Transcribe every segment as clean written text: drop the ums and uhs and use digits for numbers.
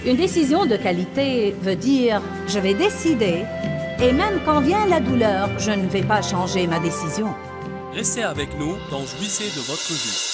Une décision de qualité veut dire « je vais décider » et même quand vient la douleur, je ne vais pas changer ma décision. Restez avec nous dans Jouissez de votre vie.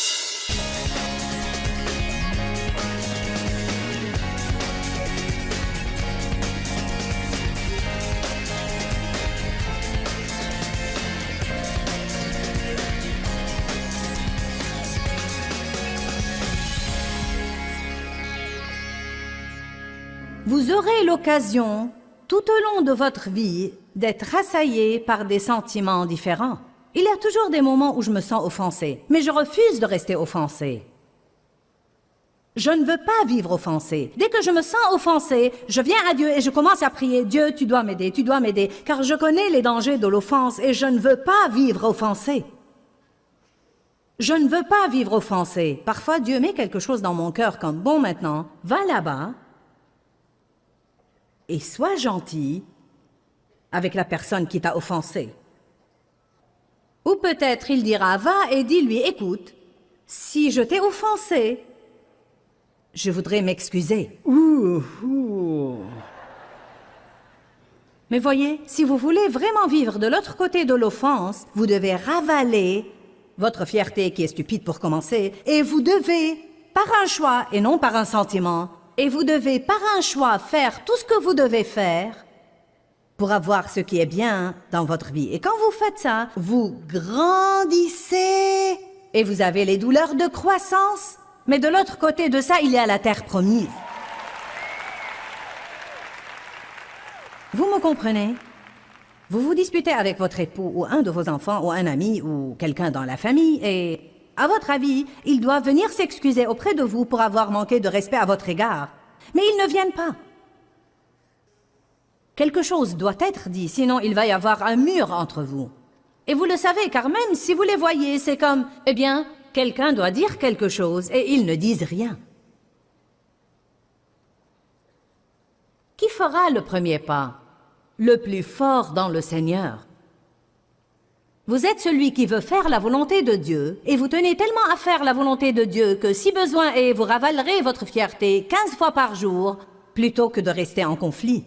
Vous aurez l'occasion, tout au long de votre vie, d'être assaillé par des sentiments différents. Il y a toujours des moments où je me sens offensée, mais je refuse de rester offensée. Je ne veux pas vivre offensée. Dès que je me sens offensée, je viens à Dieu et je commence à prier. Dieu, tu dois m'aider, car je connais les dangers de l'offense et je ne veux pas vivre offensée. Je ne veux pas vivre offensée. Parfois, Dieu met quelque chose dans mon cœur comme, bon, maintenant, va là-bas et sois gentil avec la personne qui t'a offensé. Ou peut-être il dira, va et dis-lui, écoute, si je t'ai offensé, je voudrais m'excuser. Mais voyez, si vous voulez vraiment vivre de l'autre côté de l'offense, vous devez ravaler votre fierté qui est stupide pour commencer, et vous devez, par un choix et non par un sentiment, et vous devez par un choix faire tout ce que vous devez faire pour avoir ce qui est bien dans votre vie. Et quand vous faites ça, vous grandissez et vous avez les douleurs de croissance. Mais de l'autre côté de ça, il y a la terre promise. Vous me comprenez? Vous vous disputez avec votre époux ou un de vos enfants ou un ami ou quelqu'un dans la famille et, à votre avis, ils doivent venir s'excuser auprès de vous pour avoir manqué de respect à votre égard. Mais ils ne viennent pas. Quelque chose doit être dit, sinon il va y avoir un mur entre vous. Et vous le savez, car même si vous les voyez, c'est comme, eh bien, quelqu'un doit dire quelque chose et ils ne disent rien. Qui fera le premier pas? Le plus fort dans le Seigneur. Vous êtes celui qui veut faire la volonté de Dieu et vous tenez tellement à faire la volonté de Dieu que si besoin est, vous ravalerez votre fierté 15 fois par jour plutôt que de rester en conflit.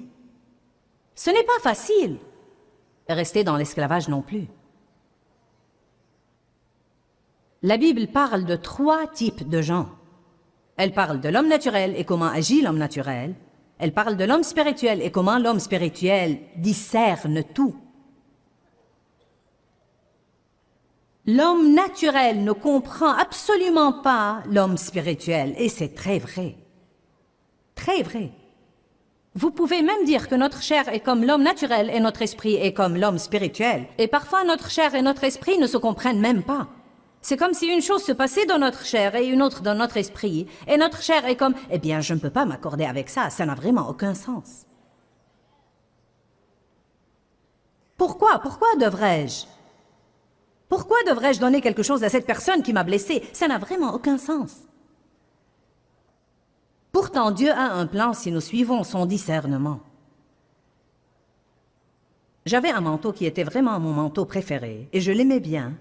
Ce n'est pas facile. Rester dans l'esclavage non plus. La Bible parle de 3 types de gens. Elle parle de l'homme naturel et comment agit l'homme naturel. Elle parle de l'homme spirituel et comment l'homme spirituel discerne tout. L'homme naturel ne comprend absolument pas l'homme spirituel, et c'est très vrai. Très vrai. Vous pouvez même dire que notre chair est comme l'homme naturel et notre esprit est comme l'homme spirituel. Et parfois, notre chair et notre esprit ne se comprennent même pas. C'est comme si une chose se passait dans notre chair et une autre dans notre esprit. Et notre chair est comme, eh bien, je ne peux pas m'accorder avec ça, ça n'a vraiment aucun sens. Pourquoi devrais-je? Pourquoi devrais-je donner quelque chose à cette personne qui m'a blessé? Ça n'a vraiment aucun sens. Pourtant, Dieu a un plan si nous suivons son discernement. J'avais un manteau qui était vraiment mon manteau préféré, et je l'aimais bien.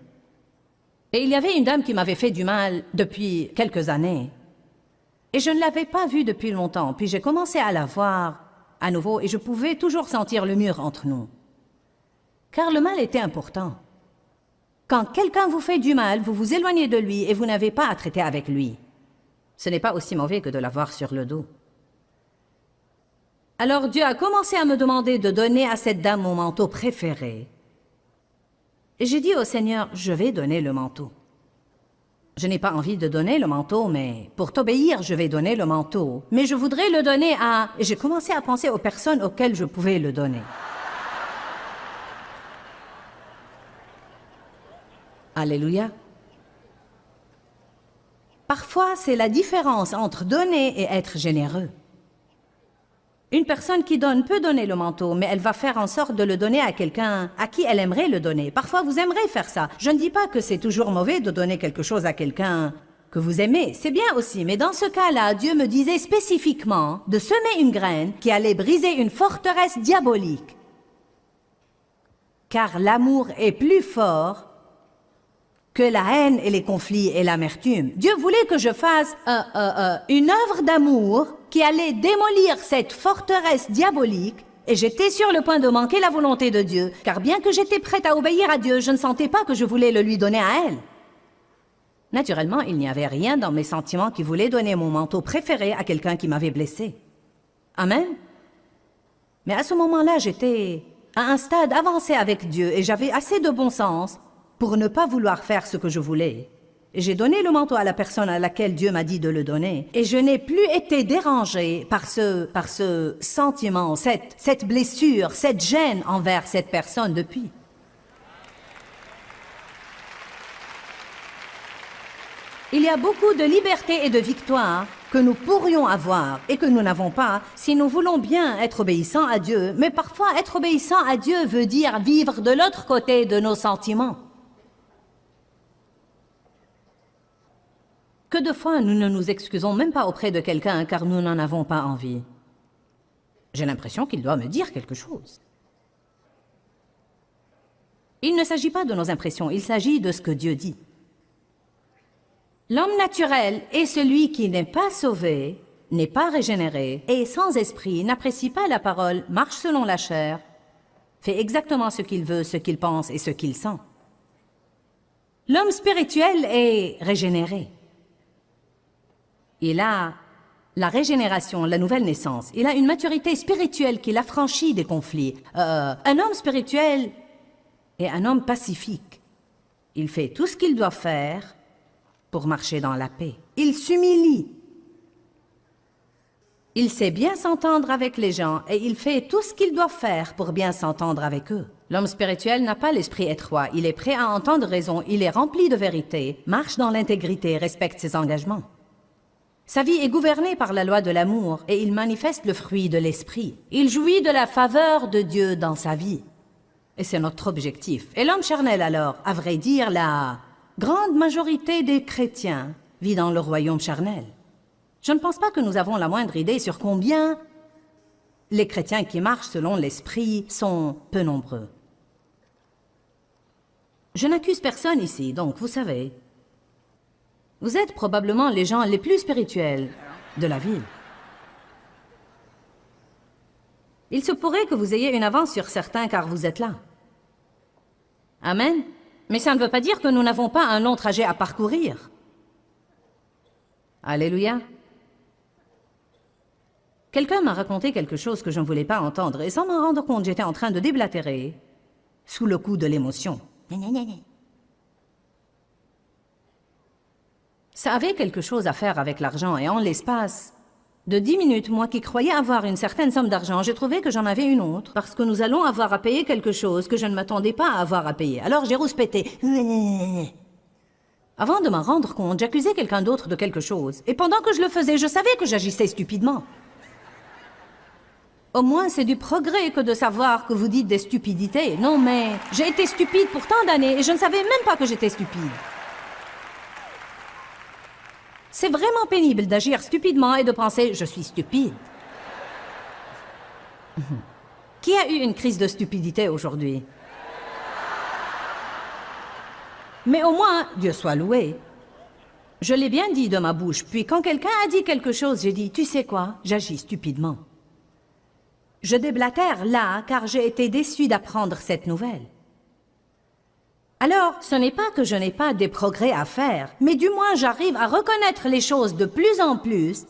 Et il y avait une dame qui m'avait fait du mal depuis quelques années. Et je ne l'avais pas vue depuis longtemps, puis j'ai commencé à la voir à nouveau, et je pouvais toujours sentir le mur entre nous. Car le mal était important. Quand quelqu'un vous fait du mal, vous vous éloignez de lui et vous n'avez pas à traiter avec lui. Ce n'est pas aussi mauvais que de l'avoir sur le dos. Alors Dieu a commencé à me demander de donner à cette dame mon manteau préféré. Et j'ai dit au Seigneur, je vais donner le manteau. Je n'ai pas envie de donner le manteau, mais pour t'obéir, je vais donner le manteau. Mais je voudrais le donner à... Et j'ai commencé à penser aux personnes auxquelles je pouvais le donner. Alléluia. Parfois, c'est la différence entre donner et être généreux. Une personne qui donne peut donner le manteau, mais elle va faire en sorte de le donner à quelqu'un à qui elle aimerait le donner. Parfois, vous aimerez faire ça. Je ne dis pas que c'est toujours mauvais de donner quelque chose à quelqu'un que vous aimez. C'est bien aussi, mais dans ce cas-là, Dieu me disait spécifiquement de semer une graine qui allait briser une forteresse diabolique. Car l'amour est plus fort que la haine et les conflits et l'amertume. Dieu voulait que je fasse une œuvre d'amour qui allait démolir cette forteresse diabolique, et j'étais sur le point de manquer la volonté de Dieu, car bien que j'étais prête à obéir à Dieu, je ne sentais pas que je voulais le lui donner à elle. Naturellement, il n'y avait rien dans mes sentiments qui voulait donner mon manteau préféré à quelqu'un qui m'avait blessé. Amen. Mais à ce moment-là, j'étais à un stade avancé avec Dieu et j'avais assez de bon sens pour ne pas vouloir faire ce que je voulais. Et j'ai donné le manteau à la personne à laquelle Dieu m'a dit de le donner. Et je n'ai plus été dérangée par ce sentiment, cette blessure, cette gêne envers cette personne depuis. Il y a beaucoup de liberté et de victoire que nous pourrions avoir et que nous n'avons pas si nous voulons bien être obéissants à Dieu. Mais parfois, être obéissant à Dieu veut dire vivre de l'autre côté de nos sentiments. Que de fois, nous ne nous excusons même pas auprès de quelqu'un car nous n'en avons pas envie. J'ai l'impression qu'il doit me dire quelque chose. Il ne s'agit pas de nos impressions, il s'agit de ce que Dieu dit. L'homme naturel est celui qui n'est pas sauvé, n'est pas régénéré, et sans esprit, n'apprécie pas la parole, marche selon la chair, fait exactement ce qu'il veut, ce qu'il pense et ce qu'il sent. L'homme spirituel est régénéré. Il a la régénération, la nouvelle naissance. Il a une maturité spirituelle qui l'affranchit des conflits. Un homme spirituel est un homme pacifique. Il fait tout ce qu'il doit faire pour marcher dans la paix. Il s'humilie. Il sait bien s'entendre avec les gens et il fait tout ce qu'il doit faire pour bien s'entendre avec eux. L'homme spirituel n'a pas l'esprit étroit. Il est prêt à entendre raison. Il est rempli de vérité, marche dans l'intégrité, respecte ses engagements. Sa vie est gouvernée par la loi de l'amour et il manifeste le fruit de l'esprit. Il jouit de la faveur de Dieu dans sa vie. Et c'est notre objectif. Et l'homme charnel alors, à vrai dire, la grande majorité des chrétiens vit dans le royaume charnel. Je ne pense pas que nous avons la moindre idée sur combien les chrétiens qui marchent selon l'esprit sont peu nombreux. Je n'accuse personne ici, donc vous savez. Vous êtes probablement les gens les plus spirituels de la ville. Il se pourrait que vous ayez une avance sur certains car vous êtes là. Amen. Mais ça ne veut pas dire que nous n'avons pas un long trajet à parcourir. Alléluia. Quelqu'un m'a raconté quelque chose que je ne voulais pas entendre et sans m'en rendre compte, j'étais en train de déblatérer sous le coup de l'émotion. Ça avait quelque chose à faire avec l'argent et en l'espace de 10 minutes, moi qui croyais avoir une certaine somme d'argent, j'ai trouvé que j'en avais une autre parce que nous allons avoir à payer quelque chose que je ne m'attendais pas à avoir à payer. Alors j'ai rouspété. Avant de m'en rendre compte, j'accusais quelqu'un d'autre de quelque chose. Et pendant que je le faisais, je savais que j'agissais stupidement. Au moins, c'est du progrès que de savoir que vous dites des stupidités. Non, mais j'ai été stupide pour tant d'années et je ne savais même pas que j'étais stupide. C'est vraiment pénible d'agir stupidement et de penser « je suis stupide ». Qui a eu une crise de stupidité aujourd'hui? Mais au moins, Dieu soit loué. Je l'ai bien dit de ma bouche, puis quand quelqu'un a dit quelque chose, j'ai dit « tu sais quoi, j'agis stupidement ». Je déblatère là, car j'ai été déçue d'apprendre cette nouvelle. Alors, ce n'est pas que je n'ai pas des progrès à faire, mais du moins j'arrive à reconnaître les choses de plus en plus,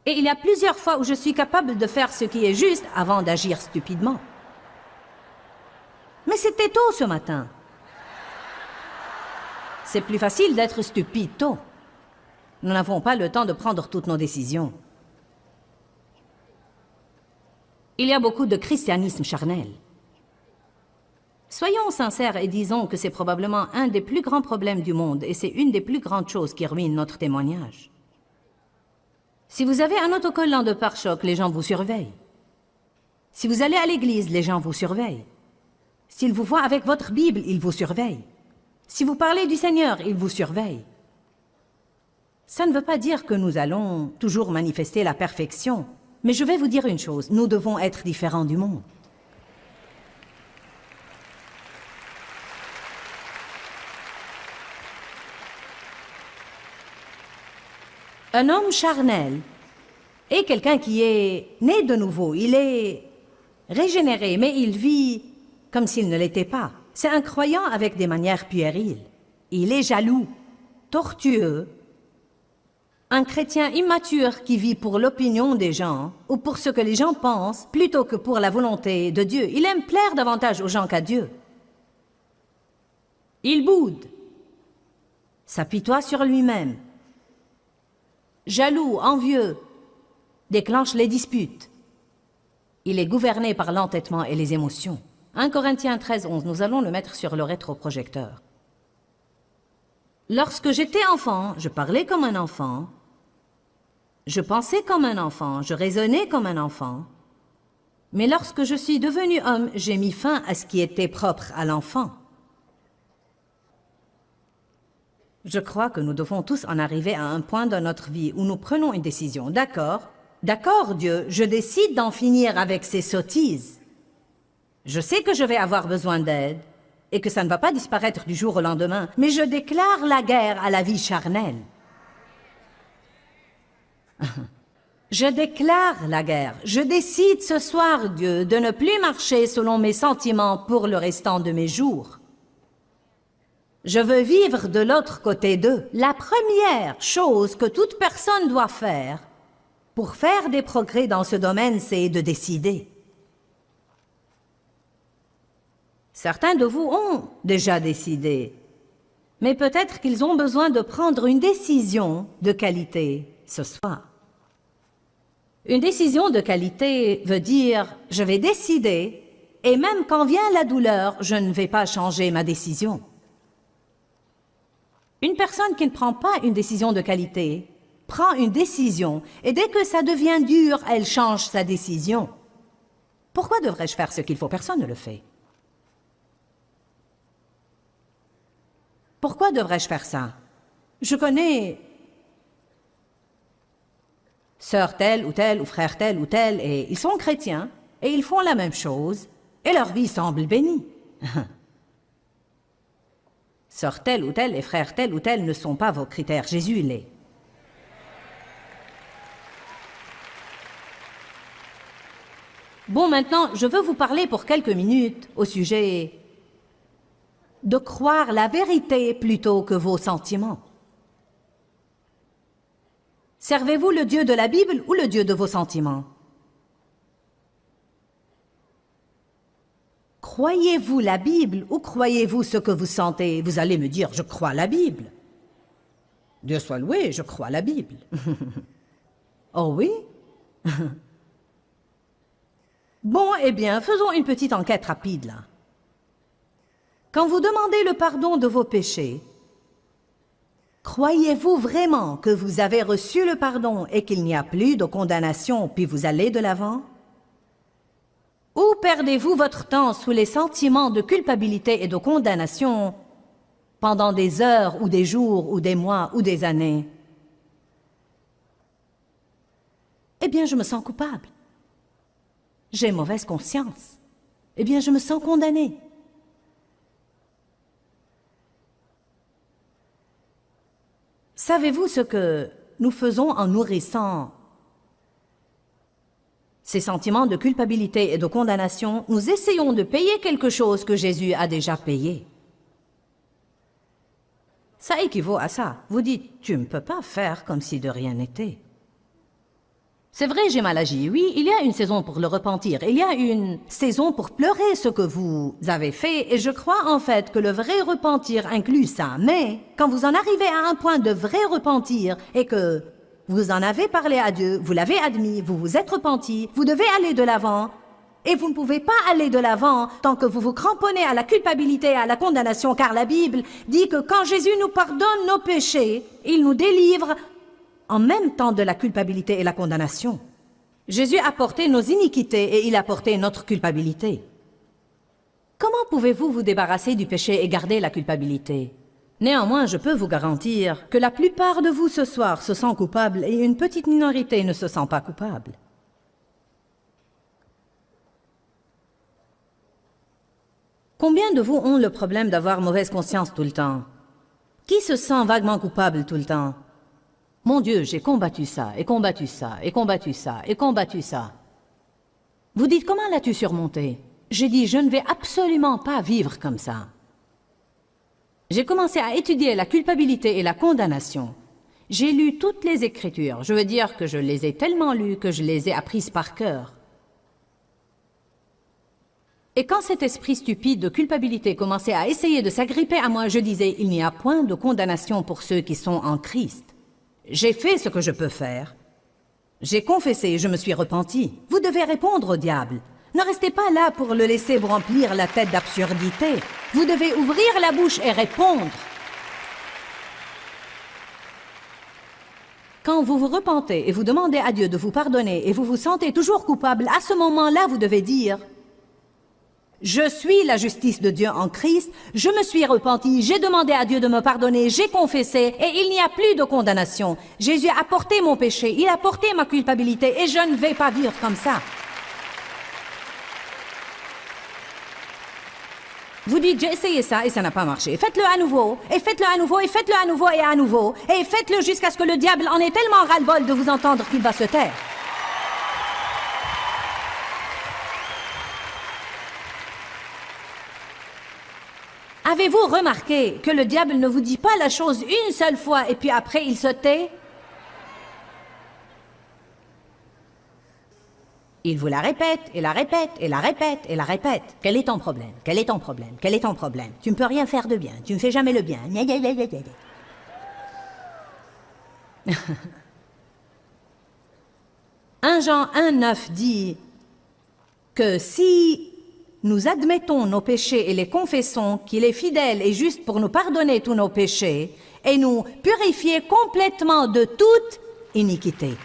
et il y a plusieurs fois où je suis capable de faire ce qui est juste avant d'agir stupidement. Mais c'était tôt ce matin. C'est plus facile d'être stupide tôt. Nous n'avons pas le temps de prendre toutes nos décisions. Il y a beaucoup de christianisme charnel. Soyons sincères et disons que c'est probablement un des plus grands problèmes du monde et c'est une des plus grandes choses qui ruinent notre témoignage. Si vous avez un autocollant de pare-choc, les gens vous surveillent. Si vous allez à l'église, les gens vous surveillent. S'ils vous voient avec votre Bible, ils vous surveillent. Si vous parlez du Seigneur, ils vous surveillent. Ça ne veut pas dire que nous allons toujours manifester la perfection, mais je vais vous dire une chose, nous devons être différents du monde. Un homme charnel est quelqu'un qui est né de nouveau. Il est régénéré, mais il vit comme s'il ne l'était pas. C'est un croyant avec des manières puériles. Il est jaloux, tortueux, un chrétien immature qui vit pour l'opinion des gens ou pour ce que les gens pensent plutôt que pour la volonté de Dieu. Il aime plaire davantage aux gens qu'à Dieu. Il boude, s'apitoie sur lui-même, jaloux, envieux, déclenche les disputes. Il est gouverné par l'entêtement et les émotions. 1 Corinthiens 13, 11, nous allons le mettre sur le rétroprojecteur. Lorsque j'étais enfant, je parlais comme un enfant, je pensais comme un enfant, je raisonnais comme un enfant. Mais lorsque je suis devenu homme, j'ai mis fin à ce qui était propre à l'enfant. Je crois que nous devons tous en arriver à un point dans notre vie où nous prenons une décision. D'accord, Dieu, je décide d'en finir avec ces sottises. Je sais que je vais avoir besoin d'aide et que ça ne va pas disparaître du jour au lendemain, mais je déclare la guerre à la vie charnelle. Je déclare la guerre. Je décide ce soir, Dieu, de ne plus marcher selon mes sentiments pour le restant de mes jours. Je veux vivre de l'autre côté d'eux. La première chose que toute personne doit faire pour faire des progrès dans ce domaine, c'est de décider. Certains de vous ont déjà décidé, mais peut-être qu'ils ont besoin de prendre une décision de qualité ce soir. Une décision de qualité veut dire « je vais décider et même quand vient la douleur, je ne vais pas changer ma décision ». Une personne qui ne prend pas une décision de qualité prend une décision et dès que ça devient dur, elle change sa décision. Pourquoi devrais-je faire ce qu'il faut? Personne ne le fait. Pourquoi devrais-je faire ça? Je connais sœur telle ou frère tel ou tel et ils sont chrétiens et ils font la même chose et leur vie semble bénie. Sœur telle ou telle et frère tel ou tel ne sont pas vos critères, Jésus l'est. Bon, maintenant, je veux vous parler pour quelques minutes au sujet de croire la vérité plutôt que vos sentiments. Servez-vous le Dieu de la Bible ou le Dieu de vos sentiments? Croyez-vous la Bible ou croyez-vous ce que vous sentez? Vous allez me dire, je crois la Bible. Dieu soit loué, je crois la Bible. Oh oui? Bon, eh bien, faisons une petite enquête rapide, là. Quand vous demandez le pardon de vos péchés, croyez-vous vraiment que vous avez reçu le pardon et qu'il n'y a plus de condamnation, puis vous allez de l'avant? Ou perdez-vous votre temps sous les sentiments de culpabilité et de condamnation pendant des heures ou des jours ou des mois ou des années? Eh bien, je me sens coupable. J'ai mauvaise conscience. Eh bien, je me sens condamné. Savez-vous ce que nous faisons en nourrissant ces sentiments de culpabilité et de condamnation? Nous essayons de payer quelque chose que Jésus a déjà payé. Ça équivaut à ça. Vous dites, tu ne peux pas faire comme si de rien n'était. C'est vrai, j'ai mal agi. Oui, il y a une saison pour le repentir. Il y a une saison pour pleurer ce que vous avez fait. Et je crois en fait que le vrai repentir inclut ça. Mais quand vous en arrivez à un point de vrai repentir et que vous en avez parlé à Dieu, vous l'avez admis, vous vous êtes repenti, vous devez aller de l'avant. Et vous ne pouvez pas aller de l'avant tant que vous vous cramponnez à la culpabilité et à la condamnation, car la Bible dit que quand Jésus nous pardonne nos péchés, il nous délivre en même temps de la culpabilité et la condamnation. Jésus a porté nos iniquités et il a porté notre culpabilité. Comment pouvez-vous vous débarrasser du péché et garder la culpabilité? Néanmoins, je peux vous garantir que la plupart de vous ce soir se sent coupables et une petite minorité ne se sent pas coupable. Combien de vous ont le problème d'avoir mauvaise conscience tout le temps? Qui se sent vaguement coupable tout le temps? Mon Dieu, j'ai combattu ça, et combattu ça, et combattu ça, et combattu ça. Vous dites, comment l'as-tu surmonté? J'ai dit, je ne vais absolument pas vivre comme ça. J'ai commencé à étudier la culpabilité et la condamnation. J'ai lu toutes les Écritures. Je veux dire que je les ai tellement lues que je les ai apprises par cœur. Et quand cet esprit stupide de culpabilité commençait à essayer de s'agripper à moi, je disais, il n'y a point de condamnation pour ceux qui sont en Christ. J'ai fait ce que je peux faire. J'ai confessé, je me suis repenti. Vous devez répondre au diable. Ne restez pas là pour le laisser vous remplir la tête d'absurdité. Vous devez ouvrir la bouche et répondre. Quand vous vous repentez et vous demandez à Dieu de vous pardonner et vous vous sentez toujours coupable, à ce moment-là, vous devez dire « Je suis la justice de Dieu en Christ, je me suis repenti, j'ai demandé à Dieu de me pardonner, j'ai confessé et il n'y a plus de condamnation. Jésus a porté mon péché, il a porté ma culpabilité et je ne vais pas vivre comme ça. » Vous dites, j'ai essayé ça et ça n'a pas marché. Faites-le à nouveau, et faites-le à nouveau, et faites-le à nouveau et à nouveau. Et faites-le jusqu'à ce que le diable en ait tellement ras-le-bol de vous entendre qu'il va se taire. Avez-vous remarqué que le diable ne vous dit pas la chose une seule fois et puis après il se tait? Il vous la répète, et la répète, et la répète, et la répète. Quel est ton problème? Quel est ton problème? Quel est ton problème? Tu ne peux rien faire de bien, tu ne fais jamais le bien. 1 Jean 1,9 dit que si nous admettons nos péchés et les confessons, qu'il est fidèle et juste pour nous pardonner tous nos péchés et nous purifier complètement de toute iniquité.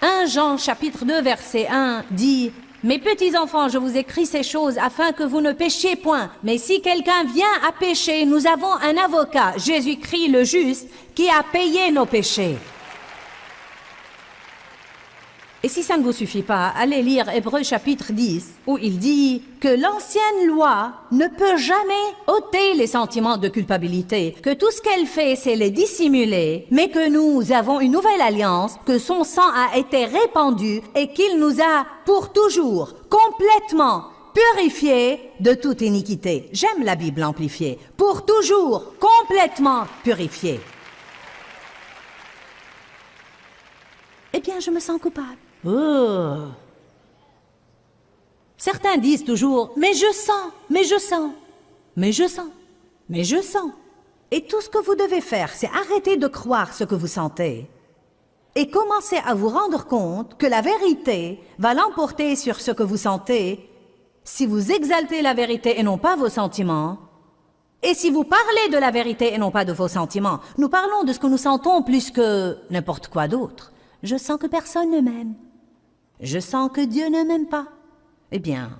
1 Jean chapitre 2 verset 1 dit « Mes petits enfants, je vous écris ces choses afin que vous ne péchiez point. Mais si quelqu'un vient à pécher, nous avons un avocat, Jésus-Christ le juste, qui a payé nos péchés. » Et si ça ne vous suffit pas, allez lire Hébreux chapitre 10, où il dit que l'ancienne loi ne peut jamais ôter les sentiments de culpabilité, que tout ce qu'elle fait, c'est les dissimuler, mais que nous avons une nouvelle alliance, que son sang a été répandu et qu'il nous a pour toujours complètement purifiés de toute iniquité. J'aime la Bible amplifiée. Pour toujours complètement purifiés. Eh bien, je me sens coupable. Oh. Certains disent toujours, mais je sens, mais je sens, mais je sens, mais je sens. Et tout ce que vous devez faire, c'est arrêter de croire ce que vous sentez et commencer à vous rendre compte que la vérité va l'emporter sur ce que vous sentez si vous exaltez la vérité et non pas vos sentiments. Et si vous parlez de la vérité et non pas de vos sentiments, nous parlons de ce que nous sentons plus que n'importe quoi d'autre. Je sens que personne ne m'aime. Je sens que Dieu ne m'aime pas. Eh bien,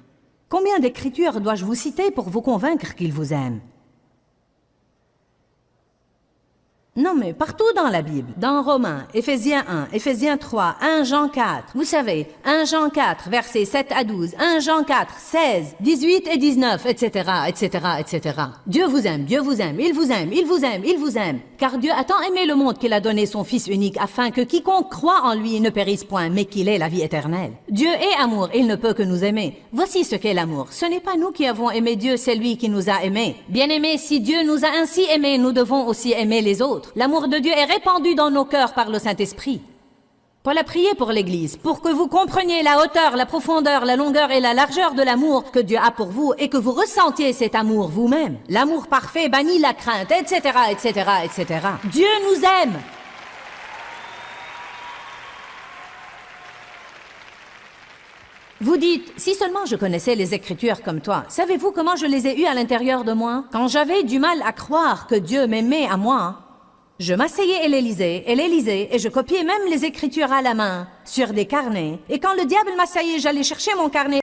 combien d'écritures dois-je vous citer pour vous convaincre qu'il vous aime? Non, mais partout dans la Bible, dans Romains, Éphésiens 1, Éphésiens 3, 1 Jean 4, vous savez, 1 Jean 4, versets 7 à 12, 1 Jean 4, 16, 18 et 19, etc., etc., etc. Dieu vous aime, Dieu vous aime, il vous aime, il vous aime, il vous aime. Car Dieu a tant aimé le monde qu'il a donné son Fils unique afin que quiconque croit en lui ne périsse point, mais qu'il ait la vie éternelle. Dieu est amour, il ne peut que nous aimer. Voici ce qu'est l'amour. Ce n'est pas nous qui avons aimé Dieu, c'est lui qui nous a aimés. Bien-aimés, si Dieu nous a ainsi aimés, nous devons aussi aimer les autres. L'amour de Dieu est répandu dans nos cœurs par le Saint-Esprit. Paul a prié pour l'Église, pour que vous compreniez la hauteur, la profondeur, la longueur et la largeur de l'amour que Dieu a pour vous et que vous ressentiez cet amour vous-même. L'amour parfait bannit la crainte, etc., etc., etc. Dieu nous aime. Vous dites, si seulement je connaissais les Écritures comme toi, savez-vous comment je les ai eues à l'intérieur de moi? Quand j'avais du mal à croire que Dieu m'aimait à moi, je m'asseyais et les lisais, et je copiais même les Écritures à la main, sur des carnets. Et quand le diable m'assaillait, j'allais chercher mon carnet.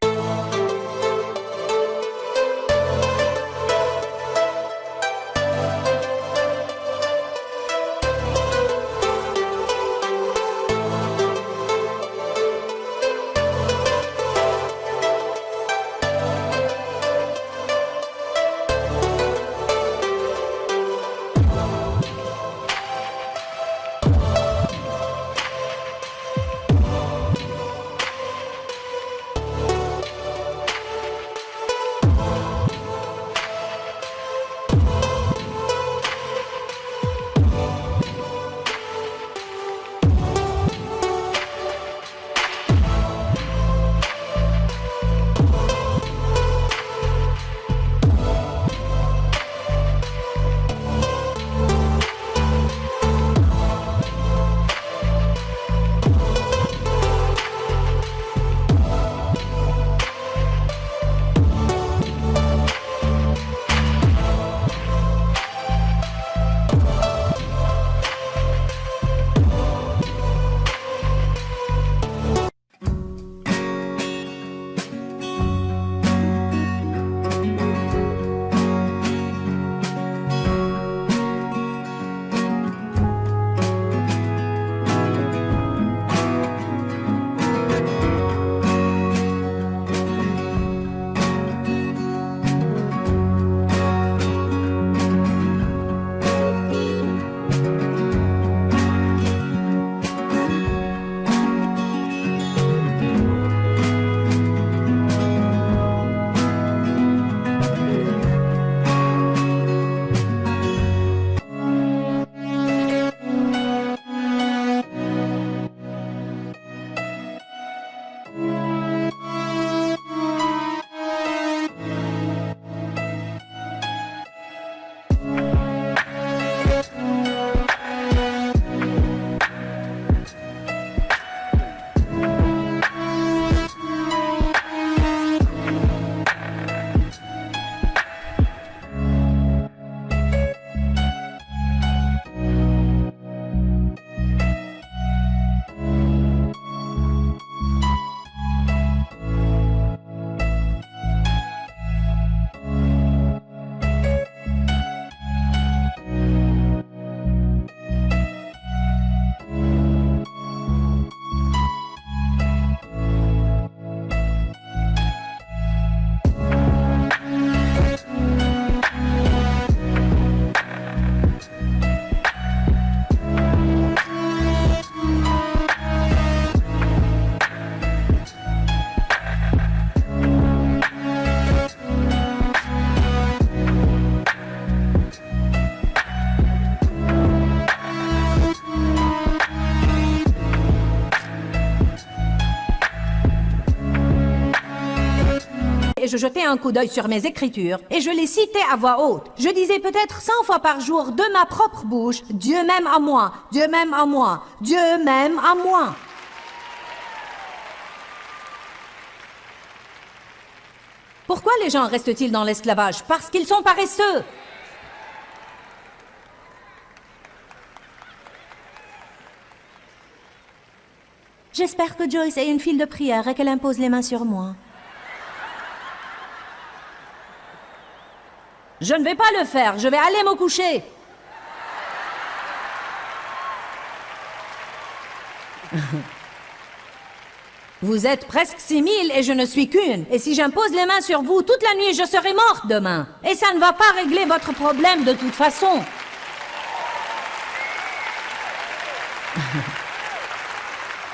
et je jetais un coup d'œil sur mes écritures et je les citais à voix haute. Je disais peut-être 100 fois par jour de ma propre bouche, Dieu m'aime à moi, Dieu m'aime à moi, Dieu m'aime à moi. Pourquoi les gens restent-ils dans l'esclavage? Parce qu'ils sont paresseux. J'espère que Joyce ait une file de prière et qu'elle impose les mains sur moi. Je ne vais pas le faire, je vais aller me coucher. Vous êtes presque 6000 et je ne suis qu'une. Et si j'impose les mains sur vous toute la nuit, je serai morte demain. Et ça ne va pas régler votre problème de toute façon.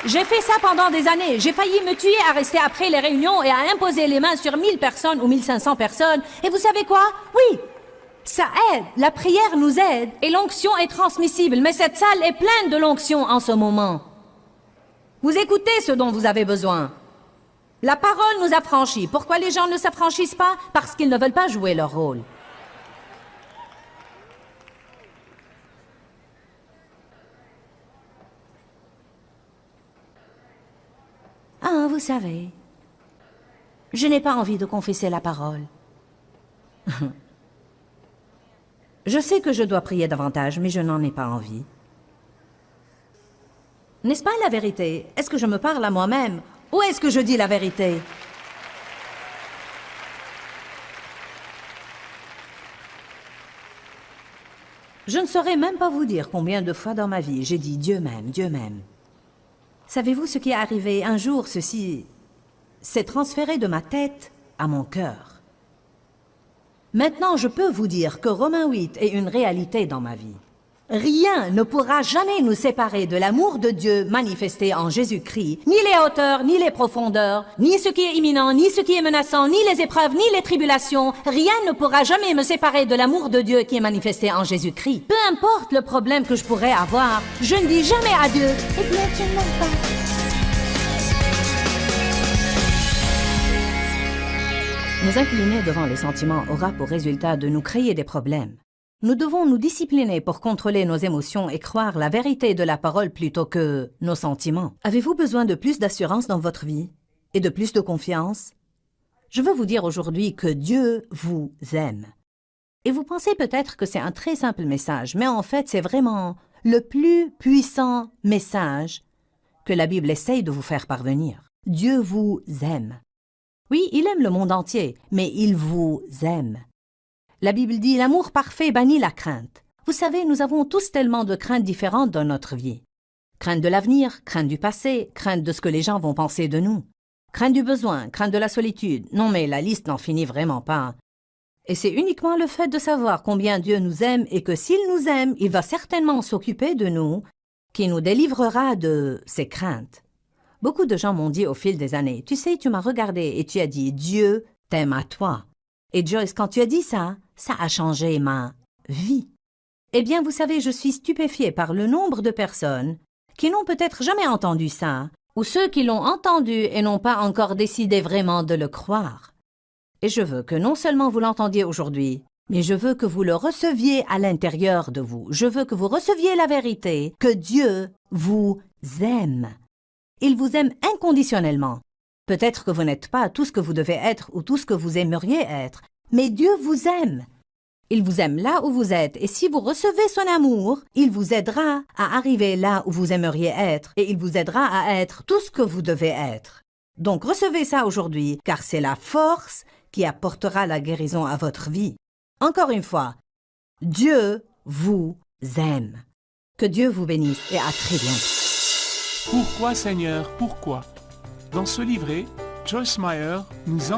J'ai fait ça pendant des années. J'ai failli me tuer à rester après les réunions et à imposer les mains sur 1000 personnes ou 1500 personnes. Et vous savez quoi? Oui, ça aide. La prière nous aide. Et l'onction est transmissible. Mais cette salle est pleine de l'onction en ce moment. Vous écoutez ce dont vous avez besoin. La parole nous affranchit. Pourquoi les gens ne s'affranchissent pas? Parce qu'ils ne veulent pas jouer leur rôle. Ah, vous savez, je n'ai pas envie de confesser la parole. Je sais que je dois prier davantage, mais je n'en ai pas envie. N'est-ce pas la vérité? Est-ce que je me parle à moi-même ou est-ce que je dis la vérité? Je ne saurais même pas vous dire combien de fois dans ma vie j'ai dit Dieu m'aime, Dieu m'aime. Savez-vous ce qui est arrivé? Un jour, ceci s'est transféré de ma tête à mon cœur. Maintenant, je peux vous dire que Romains 8 est une réalité dans ma vie. Rien ne pourra jamais nous séparer de l'amour de Dieu manifesté en Jésus-Christ, ni les hauteurs, ni les profondeurs, ni ce qui est imminent, ni ce qui est menaçant, ni les épreuves, ni les tribulations. Rien ne pourra jamais me séparer de l'amour de Dieu qui est manifesté en Jésus-Christ. Peu importe le problème que je pourrais avoir, je ne dis jamais à Dieu, « Eh bien, tu ne m'aimes pas. » Nous incliner devant les sentiments aura pour résultat de nous créer des problèmes. Nous devons nous discipliner pour contrôler nos émotions et croire la vérité de la parole plutôt que nos sentiments. Avez-vous besoin de plus d'assurance dans votre vie et de plus de confiance? Je veux vous dire aujourd'hui que Dieu vous aime. Et vous pensez peut-être que c'est un très simple message, mais en fait, c'est vraiment le plus puissant message que la Bible essaye de vous faire parvenir. Dieu vous aime. Oui, il aime le monde entier, mais il vous aime. La Bible dit « L'amour parfait bannit la crainte ». Vous savez, nous avons tous tellement de craintes différentes dans notre vie. Crainte de l'avenir, crainte du passé, crainte de ce que les gens vont penser de nous. Crainte du besoin, crainte de la solitude. Non, mais la liste n'en finit vraiment pas. Et c'est uniquement le fait de savoir combien Dieu nous aime et que s'il nous aime, il va certainement s'occuper de nous, qui nous délivrera de ces craintes. Beaucoup de gens m'ont dit au fil des années, « Tu sais, tu m'as regardé et tu as dit « Dieu t'aime à toi ». Et Joyce, quand tu as dit ça, ça a changé ma vie. Eh bien, vous savez, je suis stupéfiée par le nombre de personnes qui n'ont peut-être jamais entendu ça, ou ceux qui l'ont entendu et n'ont pas encore décidé vraiment de le croire. Et je veux que non seulement vous l'entendiez aujourd'hui, mais je veux que vous le receviez à l'intérieur de vous. Je veux que vous receviez la vérité, que Dieu vous aime. Il vous aime inconditionnellement. Peut-être que vous n'êtes pas tout ce que vous devez être ou tout ce que vous aimeriez être, mais Dieu vous aime. Il vous aime là où vous êtes, et si vous recevez son amour, il vous aidera à arriver là où vous aimeriez être, et il vous aidera à être tout ce que vous devez être. Donc recevez ça aujourd'hui, car c'est la force qui apportera la guérison à votre vie. Encore une fois, Dieu vous aime. Que Dieu vous bénisse et à très bientôt. Pourquoi Seigneur, pourquoi? Dans ce livret, Joyce Meyer nous